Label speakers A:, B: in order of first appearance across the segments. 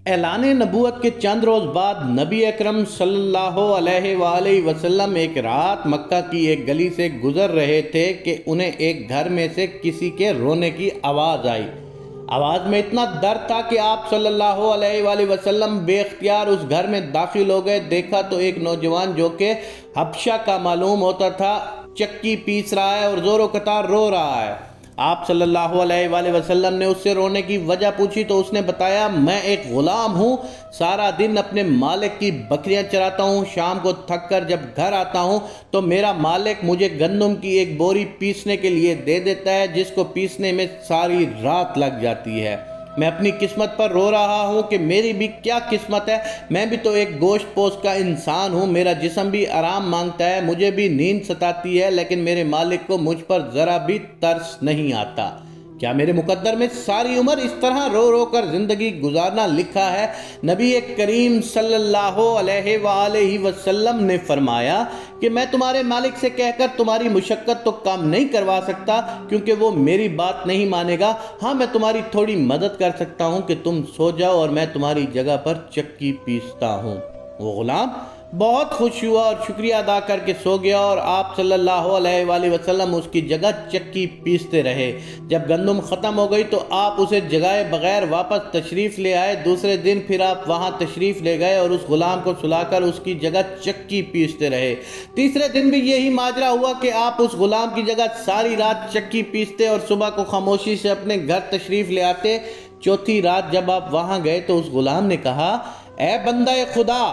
A: اعلان نبوت کے چند روز بعد نبی اکرم صلی اللہ علیہ وآلہ وسلم ایک رات مکہ کی ایک گلی سے گزر رہے تھے کہ انہیں ایک گھر میں سے کسی کے رونے کی آواز آئی۔ آواز میں اتنا درد تھا کہ آپ صلی اللہ علیہ وآلہ وسلم بے اختیار اس گھر میں داخل ہو گئے۔ دیکھا تو ایک نوجوان جو کہ حبشہ کا معلوم ہوتا تھا چکی پیس رہا ہے اور زور و قطار رو رہا ہے۔ آپ صلی اللہ علیہ وآلہ وسلم نے اس سے رونے کی وجہ پوچھی تو اس نے بتایا، میں ایک غلام ہوں، سارا دن اپنے مالک کی بکریاں چراتا ہوں، شام کو تھک کر جب گھر آتا ہوں تو میرا مالک مجھے گندم کی ایک بوری پیسنے کے لیے دے دیتا ہے، جس کو پیسنے میں ساری رات لگ جاتی ہے۔ میں اپنی قسمت پر رو رہا ہوں کہ میری بھی کیا قسمت ہے، میں بھی تو ایک گوشت پوست کا انسان ہوں، میرا جسم بھی آرام مانگتا ہے، مجھے بھی نیند ستاتی ہے، لیکن میرے مالک کو مجھ پر ذرا بھی ترس نہیں آتا۔ کیا میرے مقدر میں ساری عمر اس طرح رو رو کر زندگی گزارنا لکھا ہے؟ نبی کریم صلی اللہ علیہ وآلہ وسلم نے فرمایا کہ میں تمہارے مالک سے کہہ کر تمہاری مشقت تو کام نہیں کروا سکتا، کیونکہ وہ میری بات نہیں مانے گا۔ ہاں، میں تمہاری تھوڑی مدد کر سکتا ہوں کہ تم سو جاؤ اور میں تمہاری جگہ پر چکی پیستا ہوں۔ وہ غلام بہت خوش ہوا اور شکریہ ادا کر کے سو گیا اور آپ صلی اللہ علیہ وآلہ وسلم اس کی جگہ چکی پیستے رہے۔ جب گندم ختم ہو گئی تو آپ اسے جگائے بغیر واپس تشریف لے آئے۔ دوسرے دن پھر آپ وہاں تشریف لے گئے اور اس غلام کو سلا کر اس کی جگہ چکی پیستے رہے۔ تیسرے دن بھی یہی ماجرا ہوا کہ آپ اس غلام کی جگہ ساری رات چکی پیستے اور صبح کو خاموشی سے اپنے گھر تشریف لے آتے۔ چوتھی رات جب آپ وہاں گئے تو اس غلام نے کہا، اے بندہ خدا،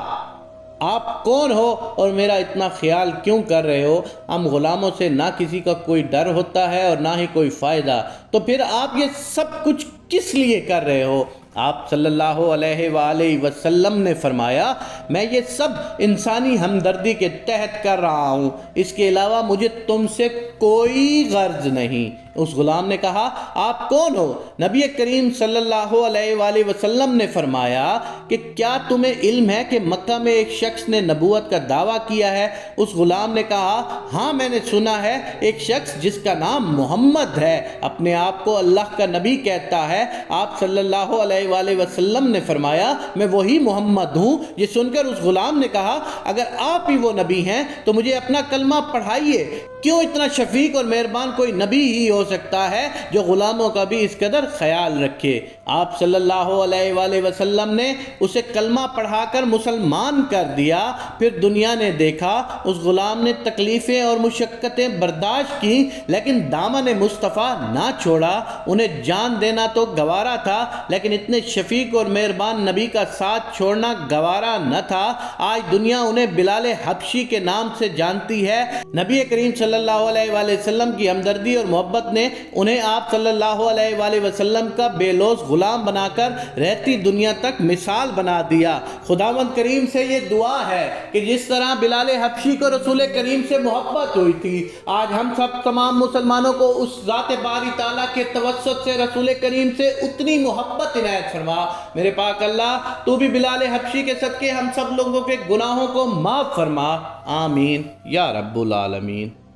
A: آپ کون ہو اور میرا اتنا خیال کیوں کر رہے ہو؟ ہم غلاموں سے نہ کسی کا کوئی ڈر ہوتا ہے اور نہ ہی کوئی فائدہ، تو پھر آپ یہ سب کچھ کس لیے کر رہے ہو؟ آپ صلی اللہ علیہ وآلہ وسلم نے فرمایا، میں یہ سب انسانی ہمدردی کے تحت کر رہا ہوں، اس کے علاوہ مجھے تم سے کوئی غرض نہیں۔ اس غلام نے کہا، آپ کون ہو؟ نبی کریم صلی اللہ علیہ وآلہ وسلم نے فرمایا کہ کیا تمہیں علم ہے کہ مکہ میں ایک شخص نے نبوت کا دعویٰ کیا ہے؟ اس غلام نے کہا، ہاں میں نے سنا ہے، ایک شخص جس کا نام محمد ہے، اپنے آپ کو اللہ کا نبی کہتا ہے۔ آپ صلی اللہ علیہ وآلہ وسلم نے فرمایا، میں وہی محمد ہوں۔ یہ سن کر اس غلام نے کہا، اگر آپ ہی وہ نبی ہیں تو مجھے اپنا کلمہ پڑھائیے۔ کیوں اتنا شفیق اور مہربان کوئی نبی ہی ہو سکتا ہے جو غلاموں کا بھی اس قدر خیال رکھے۔ آپ صلی اللہ علیہ وآلہ وسلم نے اسے کلمہ پڑھا کر مسلمان کر دیا۔ پھر دنیا نے دیکھا، اس غلام نے تکلیفیں اور مشقتیں برداشت کی، لیکن دامن مصطفیٰ نہ چھوڑا۔ انہیں جان دینا تو گوارا تھا، لیکن اتنے شفیق اور مہربان نبی کا ساتھ چھوڑنا گوارا نہ تھا۔ آج دنیا انہیں بلال حبشی کے نام سے جانتی ہے۔ نبی کریم صلی اللہ علیہ وآلہ وسلم کی ہمدردی اور محبت نے انہیں آپ صلی اللہ علیہ وآلہ وسلم کا بے لوث غلام بنا کر رہتی دنیا تک مثال بنا دیا۔ خداوند کریم سے یہ دعا ہے کہ جس طرح بلال حبشی کو رسول کریم سے محبت ہوئی تھی، آج ہم سب تمام مسلمانوں کو اس ذات باری تعالیٰ کے توسط سے رسول کریم سے اتنی محبت عنایت فرما۔ میرے پاک اللہ، تو بھی بلال حبشی کے صدقے ہم سب لوگوں کے گناہوں کو معاف فرما، آمین یا رب العالمین۔